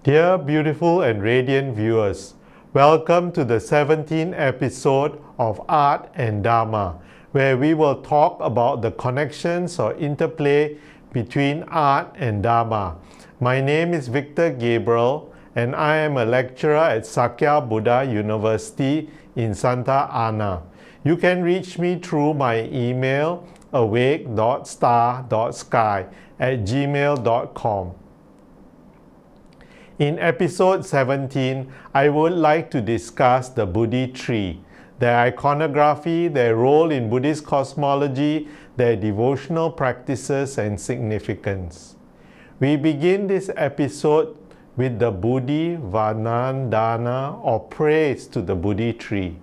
Dear beautiful and radiant viewers, welcome to the 17th episode of Art and Dharma, where we will talk about the connections or interplay between art and Dharma. My name is Victor Gabriel and I am a lecturer at Sakya Buddha University in Santa Ana. You can reach me through my email awake.star.sky@gmail.com. In episode 17, I would like to discuss the Bodhi tree, their iconography, their role in Buddhist cosmology, their devotional practices and significance. We begin this episode with the Bodhi Vanandana, or praise to the Bodhi tree.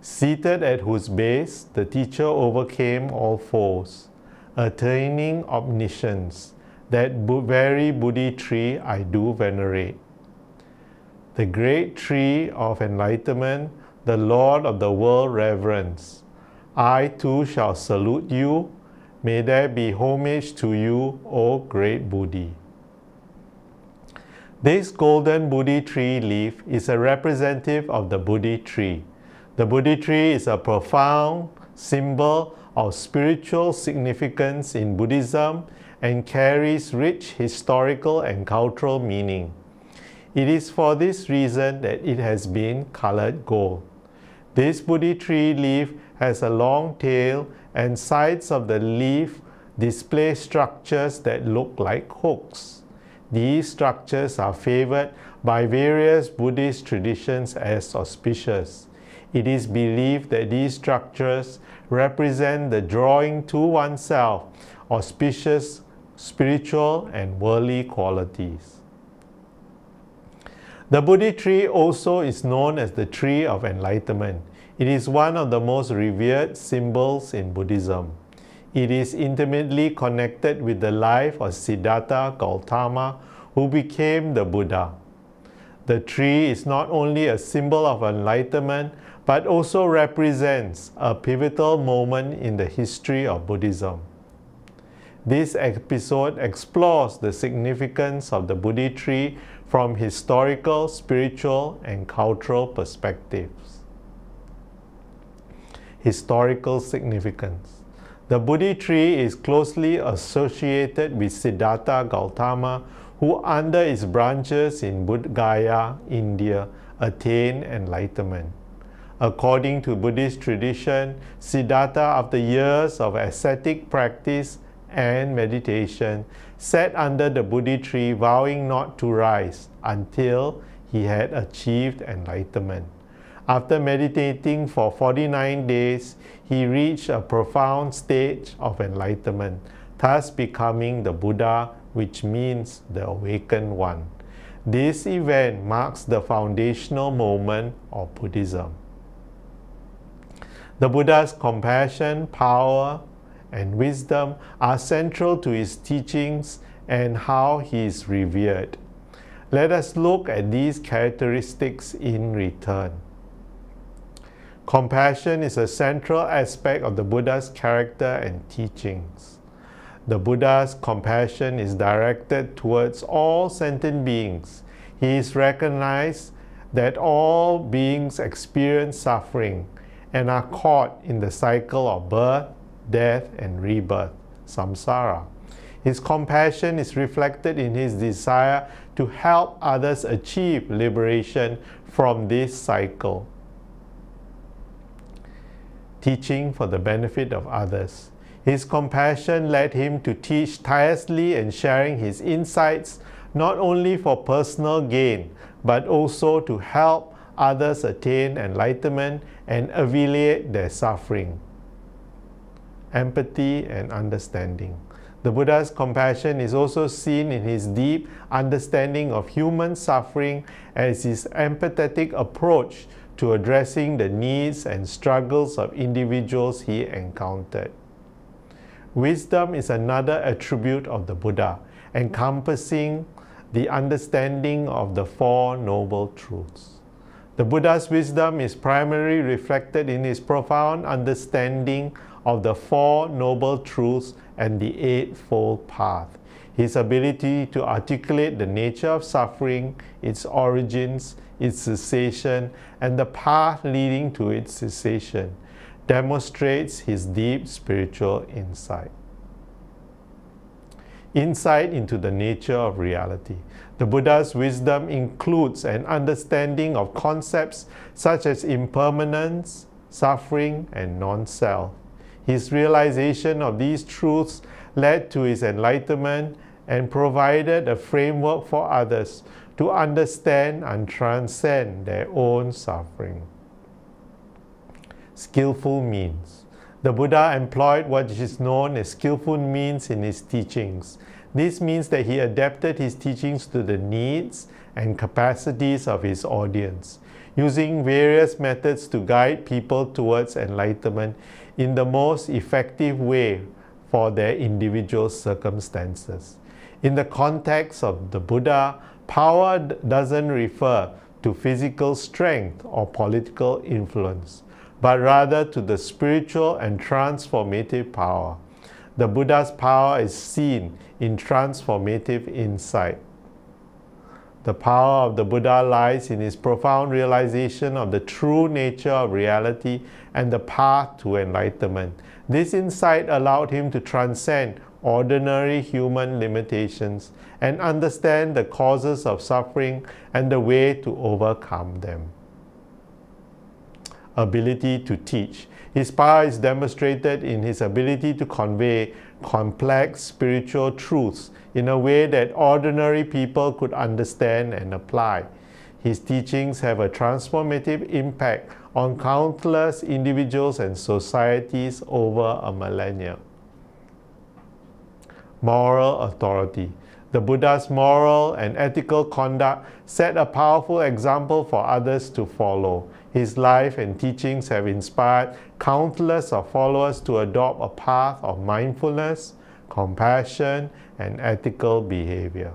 Seated at whose base the teacher overcame all foes, attaining omniscience. That very Bodhi tree I do venerate. The great tree of enlightenment, the Lord of the world reverence. I too shall salute you. May there be homage to you, O great Bodhi. This golden Bodhi tree leaf is a representative of the Bodhi tree. The Bodhi tree is a profound symbol of spiritual significance in Buddhism and carries rich historical and cultural meaning. It is for this reason that it has been colored gold. This Bodhi tree leaf has a long tail, and sides of the leaf display structures that look like hooks. These structures are favored by various Buddhist traditions as auspicious. It is believed that these structures represent the drawing to oneself auspicious spiritual and worldly qualities. The Bodhi tree also is known as the tree of enlightenment. It is one of the most revered symbols in Buddhism. It is intimately connected with the life of Siddhartha Gautama, who became the Buddha. The tree is not only a symbol of enlightenment, but also represents a pivotal moment in the history of Buddhism. This episode explores the significance of the Bodhi tree from historical, spiritual, and cultural perspectives. Historical significance. The Bodhi tree is closely associated with Siddhartha Gautama, who under its branches in Bodh Gaya, India, attained enlightenment. According to Buddhist tradition, Siddhartha, after years of ascetic practice and meditation, sat under the Bodhi tree vowing not to rise until he had achieved enlightenment. After meditating for 49 days, he reached a profound stage of enlightenment, thus becoming the Buddha, which means the awakened one. This event marks the foundational moment of Buddhism. The Buddha's compassion, power, and wisdom are central to his teachings and how he is revered. Let us look at these characteristics in return. Compassion is a central aspect of the Buddha's character and teachings. The Buddha's compassion is directed towards all sentient beings. He is recognized that all beings experience suffering and are caught in the cycle of birth, death and rebirth, samsara. His compassion is reflected in his desire to help others achieve liberation from this cycle. Teaching for the benefit of others. His compassion led him to teach tirelessly and sharing his insights not only for personal gain, but also to help others attain enlightenment and alleviate their suffering. Empathy and understanding. The Buddha's compassion is also seen in his deep understanding of human suffering as his empathetic approach to addressing the needs and struggles of individuals he encountered. Wisdom is another attribute of the Buddha, encompassing the understanding of the Four Noble Truths. The Buddha's wisdom is primarily reflected in his profound understanding of the Four Noble Truths and the Eightfold Path. his ability to articulate the nature of suffering, its origins, its cessation, and the path leading to its cessation, demonstrates his deep spiritual insight. Insight into the nature of reality. The Buddha's wisdom includes an understanding of concepts such as impermanence, suffering, and non-self. His realization of these truths led to his enlightenment and provided a framework for others to understand and transcend their own suffering. Skillful means. The Buddha employed what is known as skillful means in his teachings. This means that he adapted his teachings to the needs and capacities of his audience, using various methods to guide people towards enlightenment in the most effective way for their individual circumstances. In the context of the Buddha, power doesn't refer to physical strength or political influence, but rather to the spiritual and transformative power. The Buddha's power is seen in transformative insight. The power of the Buddha lies in his profound realization of the true nature of reality and the path to enlightenment. This insight allowed him to transcend ordinary human limitations and understand the causes of suffering and the way to overcome them. Ability to teach. His power is demonstrated in his ability to convey complex spiritual truths in a way that ordinary people could understand and apply. His teachings have a transformative impact on countless individuals and societies over a millennia. Moral authority. The Buddha's moral and ethical conduct set a powerful example for others to follow. His life and teachings have inspired countless of followers to adopt a path of mindfulness, compassion, and ethical behavior.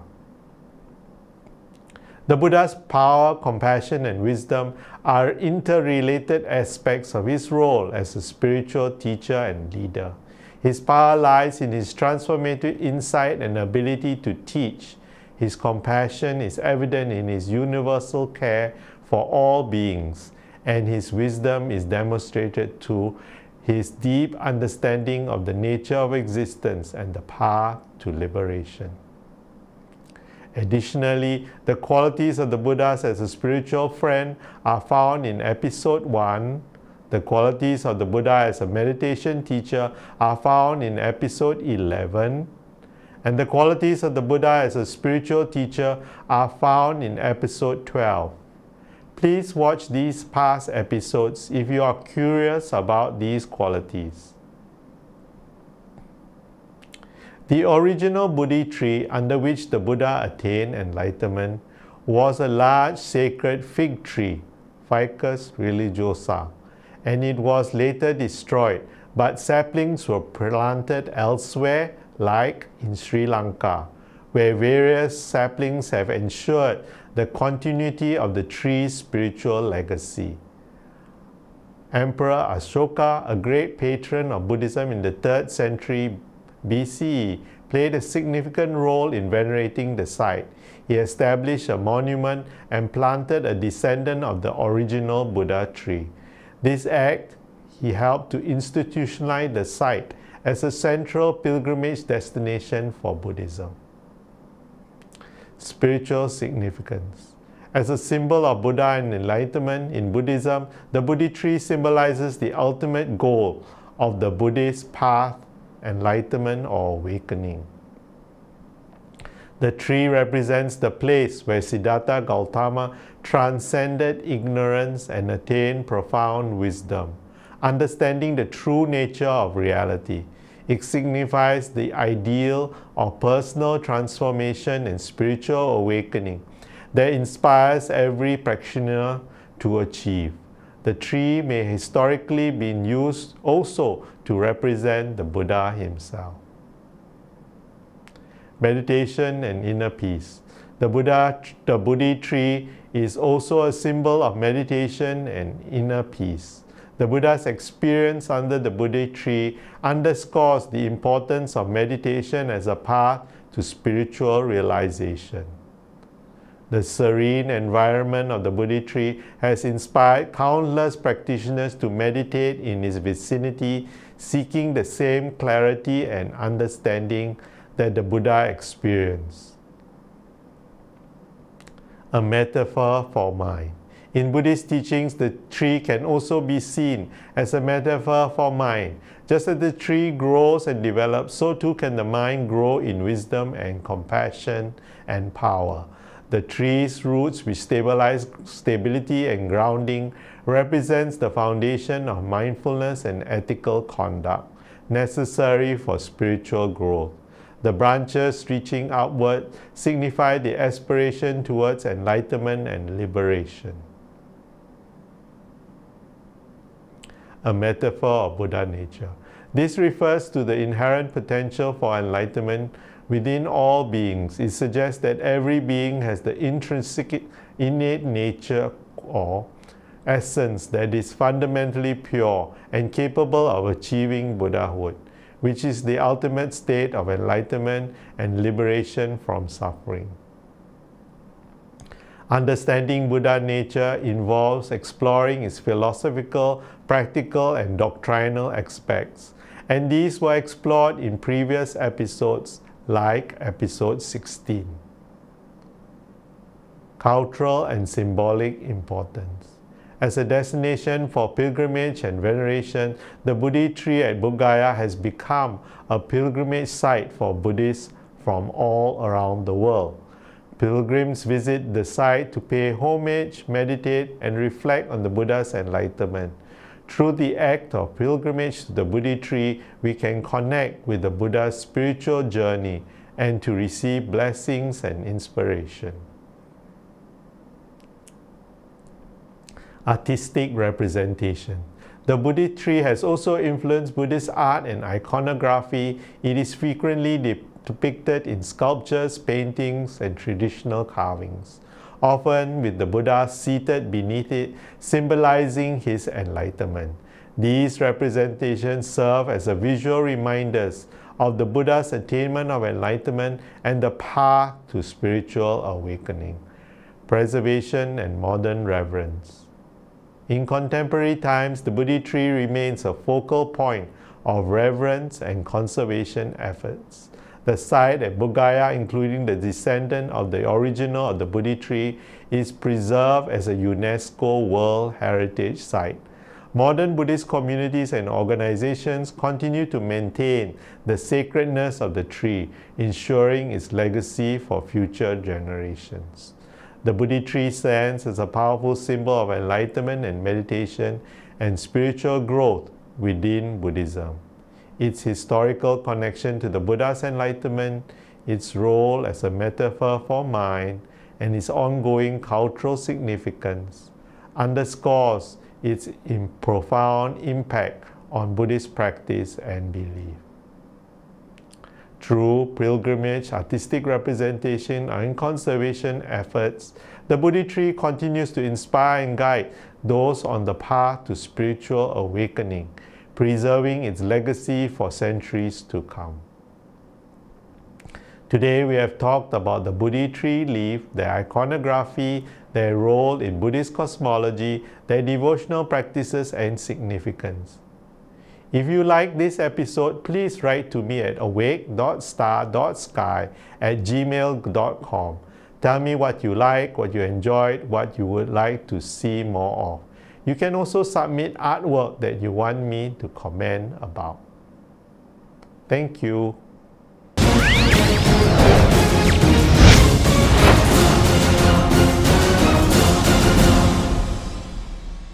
The Buddha's power, compassion, and wisdom are interrelated aspects of his role as a spiritual teacher and leader. His power lies in his transformative insight and ability to teach. His compassion is evident in his universal care for all beings, and his wisdom is demonstrated through his deep understanding of the nature of existence and the path to liberation. Additionally, the qualities of the Buddha as a spiritual friend are found in episode 1. The qualities of the Buddha as a meditation teacher are found in episode 11. And the qualities of the Buddha as a spiritual teacher are found in episode 12. Please watch these past episodes if you are curious about these qualities. The original Bodhi tree under which the Buddha attained enlightenment was a large sacred fig tree, Ficus religiosa, and it was later destroyed, but saplings were planted elsewhere, like in Sri Lanka, where various saplings have ensured the continuity of the tree's spiritual legacy. Emperor Ashoka, a great patron of Buddhism in the 3rd century BCE, played a significant role in venerating the site. He established a monument and planted a descendant of the original Buddha tree. This act, he helped to institutionalize the site as a central pilgrimage destination for Buddhism. Spiritual significance. As a symbol of Buddha and enlightenment in Buddhism, the Bodhi tree symbolizes the ultimate goal of the Buddhist path, enlightenment or awakening. The tree represents the place where Siddhartha Gautama transcended ignorance and attained profound wisdom, understanding the true nature of reality. It signifies the ideal of personal transformation and spiritual awakening that inspires every practitioner to achieve. The tree may historically be used also to represent the Buddha himself. Meditation and inner peace. The Bodhi tree is also a symbol of meditation and inner peace. The Buddha's experience under the Bodhi tree underscores the importance of meditation as a path to spiritual realization. The serene environment of the Bodhi tree has inspired countless practitioners to meditate in its vicinity, seeking the same clarity and understanding that the Buddha experienced. A metaphor for mind. In Buddhist teachings, the tree can also be seen as a metaphor for mind. Just as the tree grows and develops, so too can the mind grow in wisdom and compassion and power. The tree's roots, which stabilize stability and grounding, represents the foundation of mindfulness and ethical conduct necessary for spiritual growth. The branches reaching outward signify the aspiration towards enlightenment and liberation. A metaphor of Buddha nature. This refers to the inherent potential for enlightenment within all beings. It suggests that every being has the intrinsic, innate nature or essence that is fundamentally pure and capable of achieving Buddhahood, which is the ultimate state of enlightenment and liberation from suffering. Understanding Buddha nature involves exploring its philosophical, practical, and doctrinal aspects, and these were explored in previous episodes like episode 16. Cultural and symbolic importance. As a destination for pilgrimage and veneration, the Bodhi tree at Bodh Gaya has become a pilgrimage site for Buddhists from all around the world. Pilgrims visit the site to pay homage, meditate, and reflect on the Buddha's enlightenment. Through the act of pilgrimage to the Bodhi tree, we can connect with the Buddha's spiritual journey and to receive blessings and inspiration. Artistic representation. The Bodhi tree has also influenced Buddhist art and iconography. It is frequently depicted in sculptures, paintings, and traditional carvings, often with the Buddha seated beneath it, symbolizing his enlightenment. These representations serve as a visual reminders of the Buddha's attainment of enlightenment and the path to spiritual awakening. Preservation and modern reverence. In contemporary times, the Bodhi tree remains a focal point of reverence and conservation efforts. The site at Bodh Gaya, including the descendant of the original of the Bodhi tree, is preserved as a UNESCO World Heritage Site. Modern Buddhist communities and organizations continue to maintain the sacredness of the tree, ensuring its legacy for future generations. The Bodhi tree stands as a powerful symbol of enlightenment and meditation and spiritual growth within Buddhism. Its historical connection to the Buddha's enlightenment, its role as a metaphor for mind, and its ongoing cultural significance underscores its profound impact on Buddhist practice and belief. Through pilgrimage, artistic representation, and conservation efforts, the Bodhi tree continues to inspire and guide those on the path to spiritual awakening, preserving its legacy for centuries to come. Today we have talked about the Bodhi tree leaf, their iconography, their role in Buddhist cosmology, their devotional practices and significance. If you like this episode, please write to me at awake.star.sky@gmail.com. Tell me what you like, what you enjoyed, what you would like to see more of. You can also submit artwork that you want me to comment about. Thank you.